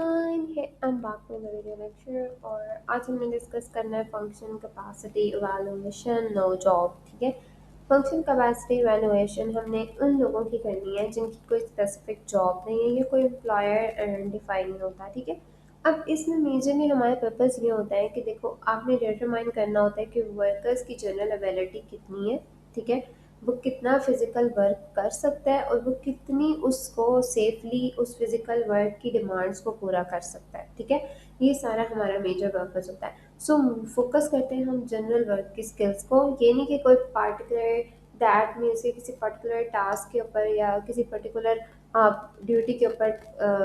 I'm back from the video lecture और आज हमने डिस्कस करना है function capacity evaluation no job. ठीक है, फंक्शन कैपेसिटी इवैल्यूएशन हमने उन लोगों की करनी है जिनकी कोई स्पेसिफिक जॉब नहीं है या कोई एम्प्लॉयर आइडेंटिफाई नहीं होता। ठीक है, अब इसमें मेजरली हमारा पर्पस ये होता है कि देखो आपने डिटरमाइन करना होता है कि वर्कर्स की जनरल एबिलिटी कितनी है। ठीक है, वो कितना फिजिकल वर्क कर सकता है और वो कितनी उसको सेफली उस फिजिकल वर्क की डिमांड्स को पूरा कर सकता है। ठीक है, ये सारा हमारा मेजर पर्पस होता है। सो फोकस करते हैं हम जनरल वर्क की स्किल्स को, ये नहीं कि कोई पार्टिकुलर दैट मीन्स कि किसी पर्टिकुलर टास्क के ऊपर या किसी पर्टिकुलर आप ड्यूटी के ऊपर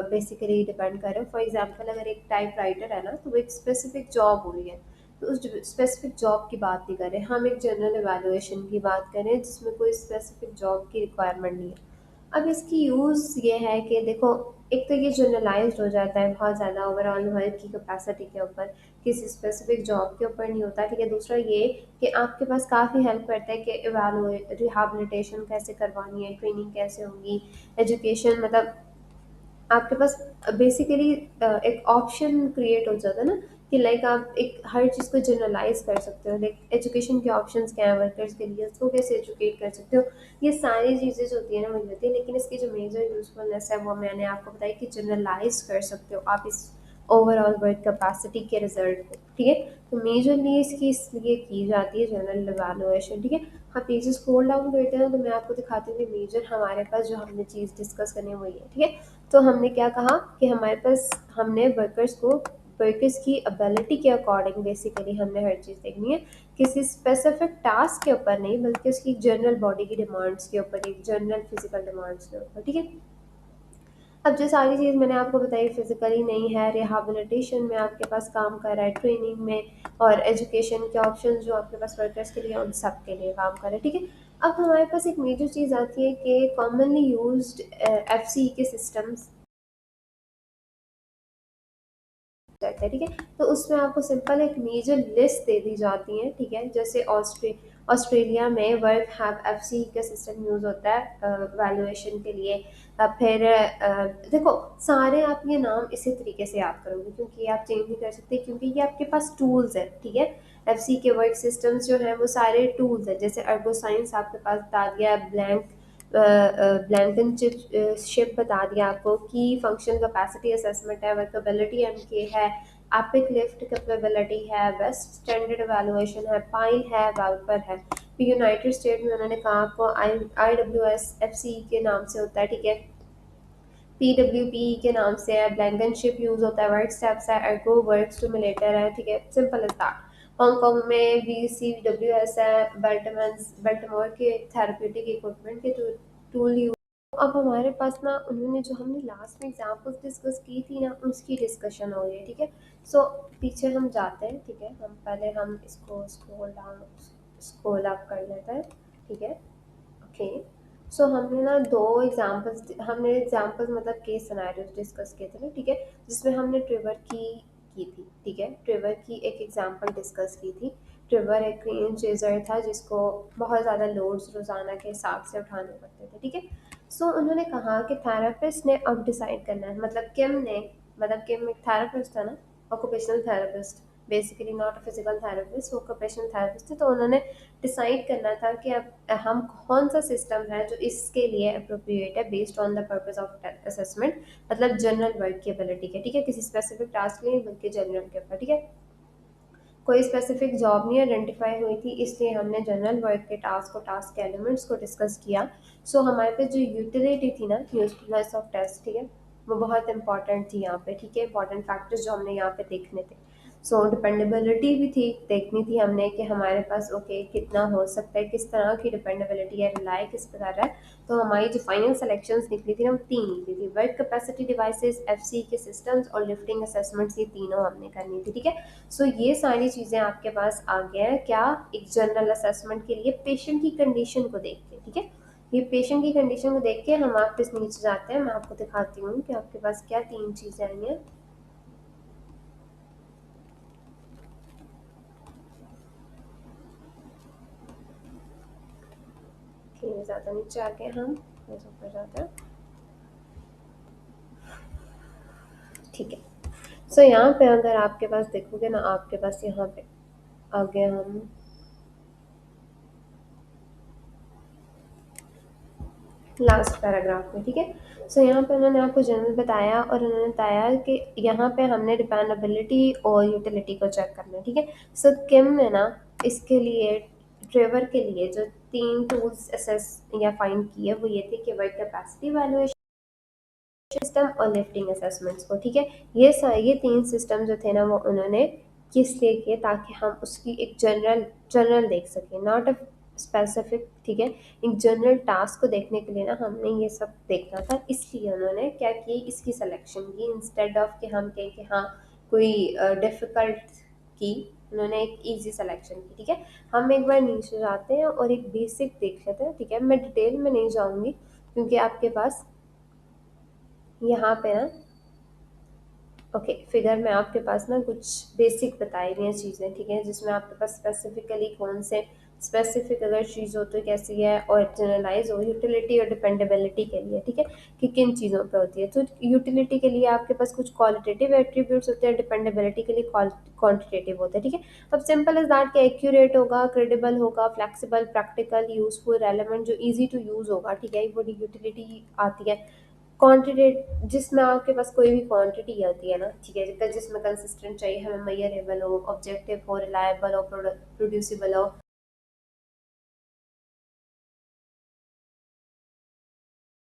बेसिकली डिपेंड करें। फॉर एग्जांपल अगर एक टाइप राइटर है ना, तो वो एक स्पेसिफिक जॉब हो रही है, तो उस स्पेसिफिक जॉब की बात नहीं कर रहे, हम एक जनरल एवेलुएशन की बात करें जिसमें कोई स्पेसिफिक जॉब की रिक्वायरमेंट नहीं है। अब इसकी यूज़ ये है कि देखो, एक तो ये जनरलाइज्ड हो जाता है बहुत ज़्यादा ओवरऑल वर्क की कैपेसिटी के ऊपर, किसी स्पेसिफिक जॉब के ऊपर नहीं होता। ठीक है, दूसरा ये कि आपके पास काफ़ी हेल्प करता है कि रिहैबिलिटेशन कैसे करवानी है, ट्रेनिंग कैसे होगी, एजुकेशन मतलब आपके पास बेसिकली एक ऑप्शन क्रिएट हो जाता है ना, कि लाइक आप एक हर चीज़ को जनरलाइज कर सकते हो। लाइक एजुकेशन के ऑप्शंस क्या है वर्कर्स के लिए, उसको कैसे एजुकेट कर सकते हो, ये सारी चीज़ें जो होती है ना वही होती है। लेकिन इसकी जो मेजर यूजफुलनेस है वो मैंने आपको बताई कि जनरलाइज कर सकते हो आप इस ओवरऑल वर्क कैपेसिटी के रिजल्ट को। ठीक है, तो मेजरली इसकी इसलिए की जाती है जनरल इवैल्यूएशन। ठीक है, हाँ पेजेस स्क्रॉल डाउन करते हैं तो मैं आपको दिखाती हूँ कि मेजर हमारे पास जो हमने चीज़ डिस्कस करनी है वही है। ठीक है, तो हमने क्या कहा कि हमारे पास हमने वर्कर्स की एबिलिटी के अकॉर्डिंग बेसिकली हमने हर चीज़ देखनी है, किसी स्पेसिफिक टास्क के ऊपर नहीं बल्कि उसकी जनरल बॉडी की डिमांड्स के ऊपर, एक जनरल फिजिकल डिमांड्स के ऊपर। ठीक है, अब जो सारी चीज़ मैंने आपको बताई फिजिकली नहीं है, रिहैबिलिटेशन में आपके पास काम कर रहा है, ट्रेनिंग में और एजुकेशन के ऑप्शन जो आपके पास वर्कर्स के लिए उन सब के लिए काम कर रहे हैं। ठीक है, अब हमारे पास एक मेजर चीज़ आती है कि कॉमनली यूज्ड एफसी के सिस्टम्स रहता है। ठीक है, तो उसमें आपको सिंपल एक मेजर लिस्ट दे दी जाती है। ठीक है, जैसे ऑस्ट्रेलिया में वर्क हैव एफसी का सिस्टम यूज़ होता है वैल्यूएशन के लिए। फिर देखो सारे आप ये नाम इसी तरीके से याद करोगे क्योंकि ये आप चेंज नहीं कर सकते, क्योंकि ये आपके पास टूल्स है। ठीक है, एफसी के वर्क सिस्टम्स जो हैं वो सारे टूल्स हैं, जैसे अर्गो साइंस आपके पास बता दिया, ब्लैंकन शिप बता दिया आपको, की फंक्शन कैपेसिटी असेसमेंट है, वर्कबिलिटी एमके है, एपिक लिफ्ट कैपेबिलिटी है, बेस्ट स्टैंडर्ड एवेलुएशन है, पाइल है, वाल्पर है। फिर यूनाइटेड स्टेट में उन्होंने कहा आपको I W S F C के नाम से होता है। ठीक है, पी के नाम से है, ब्लैंकनशिप यूज होता है, वर्क स्टेप्स है, एर्गो वर्क स्टिमुलेटर है। ठीक है, सिंपल इज दैट। हांगकांग में BCWS है, बेल्टमोर के थेरेप्यूटिक इक्विपमेंट के टूल यूज। अब हमारे पास ना उन्होंने जो हमने लास्ट में एग्जांपल्स डिस्कस की थी ना उसकी डिस्कशन हो रही है। ठीक है, सो पीछे हम जाते हैं। ठीक है, हम इसको स्क्रॉल अप कर लेते हैं। ठीक है, ओके, सो हमने ना दो एग्जांपल्स मतलब केस सिनेरियोस डिस्कस किए थे ना। ठीक है, जिसमें हमने ट्रिवर की थी। ठीक है, ट्रिवर की एक एग्जांपल डिस्कस की थी। ट्रिवर एक क्रेन चेजर था जिसको बहुत ज़्यादा लोड्स रोज़ाना के हिसाब से उठाने पड़ते थे। ठीक है, सो उन्होंने कहा कि थेरेपिस्ट ने अब डिसाइड करना है, मतलब किम एक थेरेपिस्ट था ना, occupational therapist, basically not a physical therapist, occupational therapist थे। तो उन्होंने डिसाइड करना था कि अब हम कौन सा सिस्टम है जो इसके लिए अप्रोप्रिएट है based on the purpose of assessment, मतलब जनरल वर्क की एबिलिटी के। ठीक है, किसी स्पेसिफिक टास्क के लिए बल्कि जनरल के ऊपर। ठीक है, कोई स्पेसिफिक जॉब नहीं आइडेंटिफाई हुई थी, इसलिए हमने जनरल वर्क के टास्क के एलिमेंट्स को डिस्कस किया। सो हमारे पास जो यूटिलिटी थी ना, यूजफुलनेस ऑफ टेस्ट, ठीक है, वो बहुत इंपॉर्टेंट थी यहाँ पे। ठीक है, इंपॉर्टेंट फैक्टर्स जो हमने यहाँ पे देखने थे। सो डिपेंडेबिलिटी भी थी, देखनी थी हमने कि हमारे पास ओके कितना हो सकता है, किस तरह की डिपेंडेबिलिटी है, रिलाई किस पर कर रहा है। तो हमारी जो फाइनल सिलेक्शंस निकली थी ना वो 3 निकली थी, वर्क कैपेसिटी डिवाइसेस, एफसी के सिस्टम्स और लिफ्टिंग असेसमेंट्स, ये तीनों हमने करनी थी। ठीक है, सो ये सारी चीज़ें आपके पास आ गया है क्या, एक जनरल असेसमेंट के लिए पेशेंट की कंडीशन को देख के। ठीक है, ये पेशेंट की कंडीशन को देख के हम वापस नीचे जाते हैं, मैं आपको दिखाती हूँ कि आपके पास क्या 3 चीज़ें आई हैं। ठीक है, ज़्यादा नीचे आके हम ऊपर जाते हैं। ठीक है। सो यहाँ पे अगर आपके पास देखोगे ना, आपके पास यहाँ पे आ गया हम लास्ट पैराग्राफ में, ठीक है। सो यहाँ पे उन्होंने आपको जनरल बताया और उन्होंने बताया कि यहाँ पे हमने डिपेंडेबिलिटी और यूटिलिटी को चेक करना है, ठीक है। सो किम ने ना इसके लिए, ट्रेवर के लिए जो 3 टूल्स असेस या फाइंड किए वो ये थे कि वर्क कैपेसिटी वैल्यूएशन सिस्टम और लिफ्टिंग असेसमेंट्स को, ठीक है। ये 3 सिस्टम जो थे ना वो उन्होंने किस लिए किए, ताकि हम उसकी एक जनरल जनरल देख सकें, नॉट अ स्पेसिफिक, ठीक है। एक जनरल टास्क को देखने के लिए ना हमने ये सब देखना था, इसलिए उन्होंने क्या की, इसकी सिलेक्शन की इंस्टेड ऑफ कि हम कहें कि हाँ कोई डिफ़िकल्ट की, उन्होंने एक इजी सिलेक्शन की, ठीक है। हम एक बार नीचे जाते हैं और एक बेसिक देख लेते हैं, ठीक है। मैं डिटेल में नहीं जाऊँगी क्योंकि आपके पास यहाँ पे ना, ओके, फिगर में आपके पास ना कुछ बेसिक बताई हुई हैं चीज़ें, ठीक है, जिसमें आपके पास स्पेसिफिकली कौन से स्पेसिफिक अगर चीज़ हो तो कैसी है, और जनरलाइज हो यूटिलिटी और डिपेंडेबिलिटी के लिए, ठीक है, कि किन चीज़ों पे होती है। तो यूटिलिटी के लिए आपके पास कुछ क्वालिटेटिव एट्रीब्यूट्स होते हैं, डिपेंडेबिलिटी के लिए क्वांटिटेटिव होते हैं, ठीक है। अब सिंपल इज दैट कि एक्यूरेट होगा, क्रेडिबल होगा, फ्लेक्सिबल, प्रैक्टिकल, यूजफुल, रेलेवेंट, जो ईजी टू यूज़ होगा, ठीक है, ये बड़ी यूटिलिटी आती है। क्वांटिटेट जिसमें आपके पास कोई भी क्वांटिटी आती है ना, ठीक है, जितना जिसमें कंसिस्टेंट चाहिए, हमें मेजरेबल हो, ऑब्जेक्टिव हो, रिलायबल हो, प्रोड्यूसिबल हो,